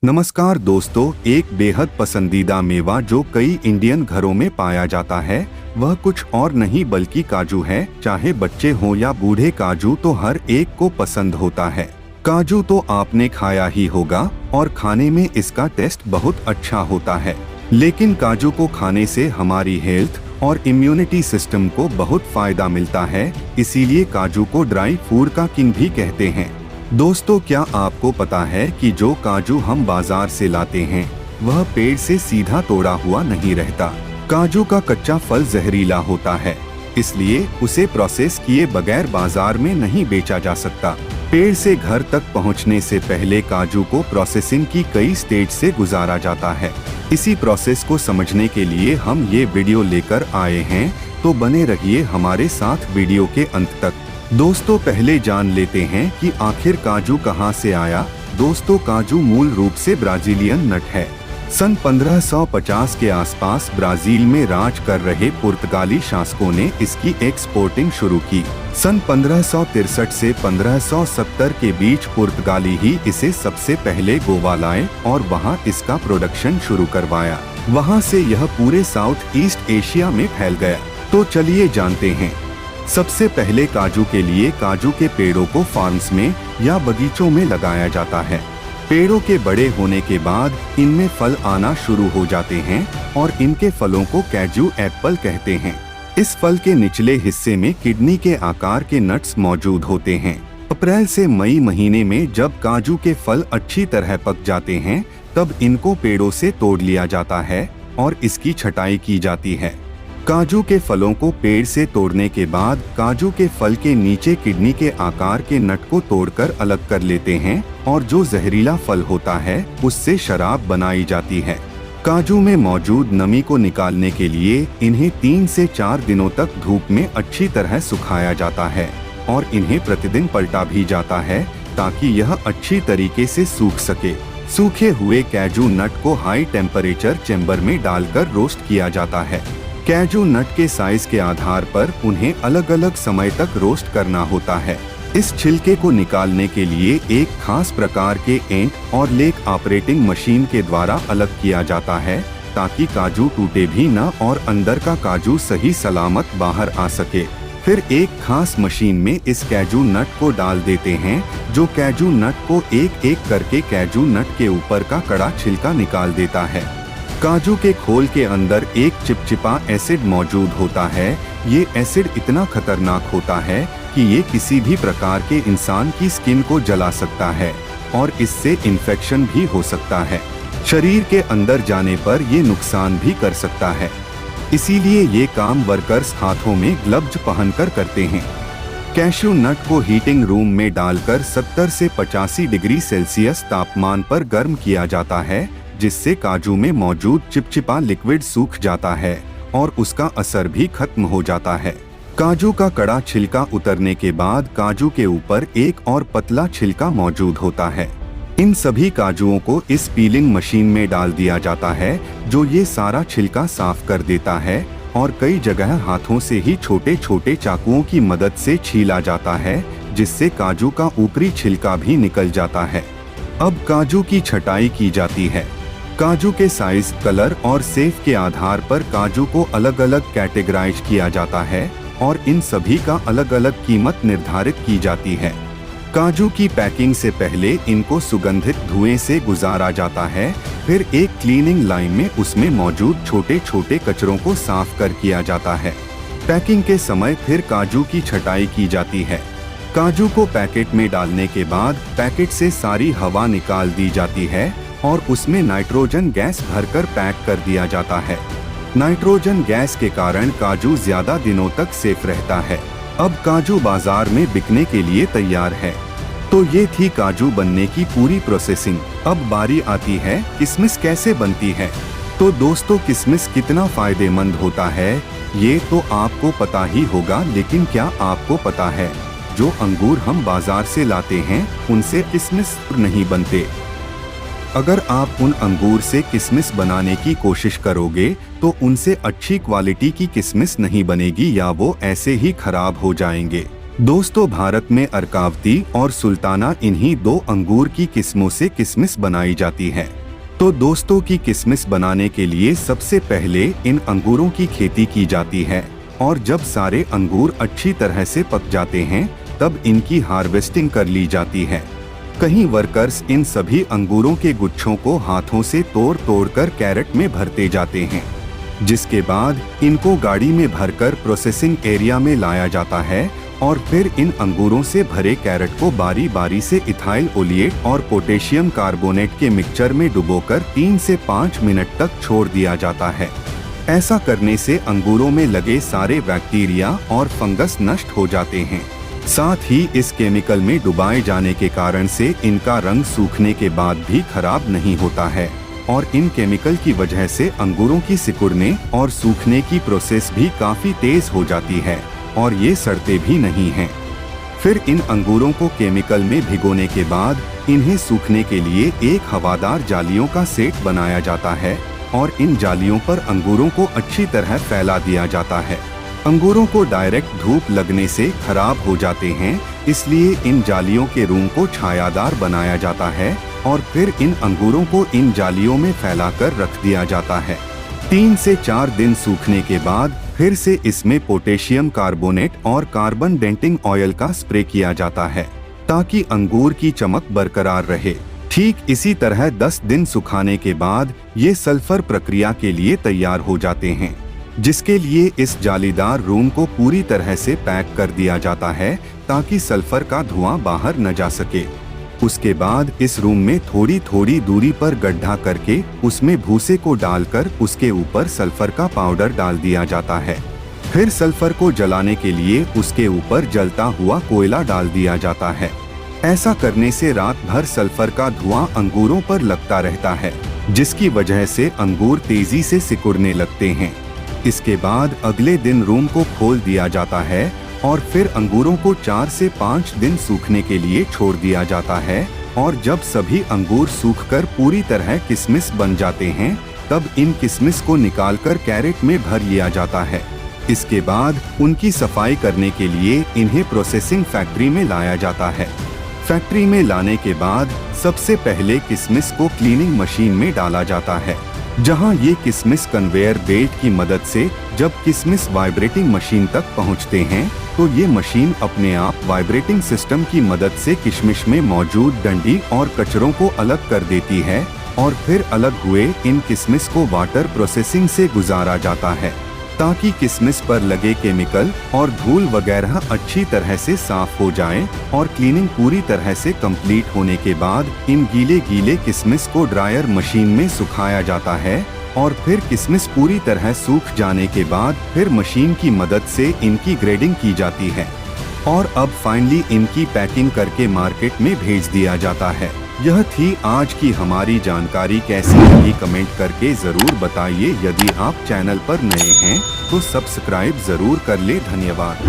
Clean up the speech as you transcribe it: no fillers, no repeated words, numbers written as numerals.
नमस्कार दोस्तों, एक बेहद पसंदीदा मेवा जो कई इंडियन घरों में पाया जाता है वह कुछ और नहीं बल्कि काजू है। चाहे बच्चे हो या बूढ़े, काजू तो हर एक को पसंद होता है। काजू तो आपने खाया ही होगा और खाने में इसका टेस्ट बहुत अच्छा होता है। लेकिन काजू को खाने से हमारी हेल्थ और इम्यूनिटी सिस्टम को बहुत फायदा मिलता है, इसीलिए काजू को ड्राई फ्रूट का किंग भी कहते हैं। दोस्तों, क्या आपको पता है कि जो काजू हम बाजार से लाते हैं वह पेड़ से सीधा तोड़ा हुआ नहीं रहता। काजू का कच्चा फल जहरीला होता है, इसलिए उसे प्रोसेस किए बगैर बाजार में नहीं बेचा जा सकता। पेड़ से घर तक पहुंचने से पहले काजू को प्रोसेसिंग की कई स्टेज से गुजारा जाता है। इसी प्रोसेस को समझने के लिए हम ये वीडियो लेकर आए हैं, तो बने रहिए हमारे साथ वीडियो के अंत तक। दोस्तों, पहले जान लेते हैं कि आखिर काजू कहां से आया। दोस्तों, काजू मूल रूप से ब्राजीलियन नट है। सन 1550 के आसपास ब्राजील में राज कर रहे पुर्तगाली शासकों ने इसकी एक्सपोर्टिंग शुरू की। सन 1563 से 1570 के बीच पुर्तगाली ही इसे सबसे पहले गोवा लाए और वहां इसका प्रोडक्शन शुरू करवाया। वहां से यह पूरे साउथ ईस्ट एशिया में फैल गया। तो चलिए जानते हैं। सबसे पहले काजू के लिए काजू के पेड़ों को फार्म्स में या बगीचों में लगाया जाता है। पेड़ों के बड़े होने के बाद इनमें फल आना शुरू हो जाते हैं और इनके फलों को काजू एप्पल कहते हैं। इस फल के निचले हिस्से में किडनी के आकार के नट्स मौजूद होते हैं। अप्रैल से मई महीने में जब काजू के फल अच्छी तरह पक जाते हैं तब इनको पेड़ों से तोड़ लिया जाता है और इसकी छटाई की जाती है। काजू के फलों को पेड़ से तोड़ने के बाद काजू के फल के नीचे किडनी के आकार के नट को तोड़कर अलग कर लेते हैं और जो जहरीला फल होता है उससे शराब बनाई जाती है। काजू में मौजूद नमी को निकालने के लिए इन्हें 3 से 4 दिनों तक धूप में अच्छी तरह सुखाया जाता है और इन्हें प्रतिदिन पलटा भी जाता है ताकि यह अच्छी तरीके से सूख सके। सूखे हुए काजू नट को हाई टेम्परेचर चेम्बर में डालकर रोस्ट किया जाता है। काजू नट के साइज के आधार पर उन्हें अलग अलग समय तक रोस्ट करना होता है। इस छिलके को निकालने के लिए एक खास प्रकार के एंट और लेक ऑपरेटिंग मशीन के द्वारा अलग किया जाता है ताकि काजू टूटे भी न और अंदर का काजू सही सलामत बाहर आ सके। फिर एक खास मशीन में इस काजू नट को डाल देते हैं जो काजू नट को एक एक करके काजू नट के ऊपर का कड़ा छिलका निकाल देता है। काजू के खोल के अंदर एक चिपचिपा एसिड मौजूद होता है। ये एसिड इतना खतरनाक होता है कि ये किसी भी प्रकार के इंसान की स्किन को जला सकता है और इससे इन्फेक्शन भी हो सकता है। शरीर के अंदर जाने पर ये नुकसान भी कर सकता है, इसीलिए ये काम वर्कर्स हाथों में ग्लव्स पहनकर करते हैं। कैशू नट को हीटिंग रूम में डालकर 70 से 85 डिग्री सेल्सियस तापमान पर गर्म किया जाता है, जिससे काजू में मौजूद चिपचिपा लिक्विड सूख जाता है और उसका असर भी खत्म हो जाता है। काजू का कड़ा छिलका उतरने के बाद काजू के ऊपर एक और पतला छिलका मौजूद होता है। इन सभी काजुओं को इस पीलिंग मशीन में डाल दिया जाता है जो ये सारा छिलका साफ कर देता है और कई जगह हाथों से ही छोटे छोटे चाकुओं की मदद से छीला जाता है, जिससे काजू का ऊपरी छिलका भी निकल जाता है। अब काजू की छटाई की जाती है। काजू के साइज, कलर और सेफ के आधार पर काजू को अलग अलग कैटेगराइज किया जाता है और इन सभी का अलग अलग कीमत निर्धारित की जाती है। काजू की पैकिंग से पहले इनको सुगंधित धुएं से गुजारा जाता है, फिर एक क्लीनिंग लाइन में उसमें मौजूद छोटे छोटे कचरों को साफ कर किया जाता है। पैकिंग के समय फिर काजू की छटाई की जाती है। काजू को पैकेट में डालने के बाद पैकेट से सारी हवा निकाल दी जाती है और उसमें नाइट्रोजन गैस भरकर पैक कर दिया जाता है। नाइट्रोजन गैस के कारण काजू ज्यादा दिनों तक सेफ रहता है। अब काजू बाजार में बिकने के लिए तैयार है। तो ये थी काजू बनने की पूरी प्रोसेसिंग। अब बारी आती है किशमिश कैसे बनती है। तो दोस्तों, किशमिश कितना फायदेमंद होता है ये तो आपको पता ही होगा, लेकिन क्या आपको पता है जो अंगूर हम बाजार से लाते हैं उनसे किशमिश नहीं बनते। अगर आप उन अंगूर से किशमिश बनाने की कोशिश करोगे तो उनसे अच्छी क्वालिटी की किशमिश नहीं बनेगी या वो ऐसे ही खराब हो जाएंगे। दोस्तों, भारत में अर्कावती और सुल्ताना इन्हीं दो अंगूर की किस्मों से किशमिश बनाई जाती है। तो दोस्तों, की किशमिश बनाने के लिए सबसे पहले इन अंगूरों की खेती की जाती है और जब सारे अंगूर अच्छी तरह से पक जाते हैं तब इनकी हार्वेस्टिंग कर ली जाती है। कहीं वर्कर्स इन सभी अंगूरों के गुच्छों को हाथों से तोड़ तोड़ कर कैरेट में भरते जाते हैं, जिसके बाद इनको गाड़ी में भरकर प्रोसेसिंग एरिया में लाया जाता है और फिर इन अंगूरों से भरे कैरेट को बारी बारी से इथाइल ओलिएट और पोटेशियम कार्बोनेट के मिक्सचर में डुबोकर 3 से 5 मिनट तक छोड़ दिया जाता है। ऐसा करने से अंगूरों में लगे सारे बैक्टीरिया और फंगस नष्ट हो जाते हैं। साथ ही इस केमिकल में डुबाए जाने के कारण से इनका रंग सूखने के बाद भी खराब नहीं होता है और इन केमिकल की वजह से अंगूरों की सिकुड़ने और सूखने की प्रोसेस भी काफी तेज हो जाती है और ये सड़ते भी नहीं हैं। फिर इन अंगूरों को केमिकल में भिगोने के बाद इन्हें सूखने के लिए एक हवादार जालियों का सेट बनाया जाता है और इन जालियों पर अंगूरों को अच्छी तरह फैला दिया जाता है। अंगूरों को डायरेक्ट धूप लगने से खराब हो जाते हैं, इसलिए इन जालियों के रूम को छायादार बनाया जाता है और फिर इन अंगूरों को इन जालियों में फैलाकर रख दिया जाता है। 3 से 4 दिन सूखने के बाद फिर से इसमें पोटेशियम कार्बोनेट और कार्बन डेंटिंग ऑयल का स्प्रे किया जाता है ताकि अंगूर की चमक बरकरार रहे। ठीक इसी तरह 10 दिन सुखाने के बाद ये सल्फर प्रक्रिया के लिए तैयार हो जाते हैं, जिसके लिए इस जालीदार रूम को पूरी तरह से पैक कर दिया जाता है ताकि सल्फर का धुआं बाहर न जा सके। उसके बाद इस रूम में थोड़ी थोड़ी दूरी पर गड्ढा करके उसमें भूसे को डालकर उसके ऊपर सल्फर का पाउडर डाल दिया जाता है। फिर सल्फर को जलाने के लिए उसके ऊपर जलता हुआ कोयला डाल दिया जाता है। ऐसा करने से रात भर सल्फर का धुआं अंगूरों पर लगता रहता है, जिसकी वजह से अंगूर तेजी से सिकुड़ने लगते हैं। इसके बाद अगले दिन रूम को खोल दिया जाता है और फिर अंगूरों को 4 से 5 दिन सूखने के लिए छोड़ दिया जाता है और जब सभी अंगूर सूखकर पूरी तरह किशमिश बन जाते हैं तब इन किशमिश को निकालकर कैरेट में भर लिया जाता है। इसके बाद उनकी सफाई करने के लिए इन्हें प्रोसेसिंग फैक्ट्री में लाया जाता है। फैक्ट्री में लाने के बाद सबसे पहले किशमिश को क्लीनिंग मशीन में डाला जाता है, जहां ये किशमिश कन्वेयर बेल्ट की मदद से जब किशमिश वाइब्रेटिंग मशीन तक पहुंचते हैं तो ये मशीन अपने आप वाइब्रेटिंग सिस्टम की मदद से किशमिश में मौजूद डंडी और कचरों को अलग कर देती है और फिर अलग हुए इन किशमिश को वाटर प्रोसेसिंग से गुजारा जाता है ताकि किशमिश पर लगे केमिकल और धूल वगैरह अच्छी तरह से साफ हो जाए। और क्लीनिंग पूरी तरह से कंप्लीट होने के बाद इन गीले गीले किशमिश को ड्रायर मशीन में सुखाया जाता है और फिर किशमिश पूरी तरह सूख जाने के बाद फिर मशीन की मदद से इनकी ग्रेडिंग की जाती है और अब फाइनली इनकी पैकिंग करके मार्केट में भेज दिया जाता है। यह थी आज की हमारी जानकारी। कैसी लगी कमेंट करके जरूर बताइए। यदि आप चैनल पर नए हैं तो सब्सक्राइब जरूर कर ले। धन्यवाद।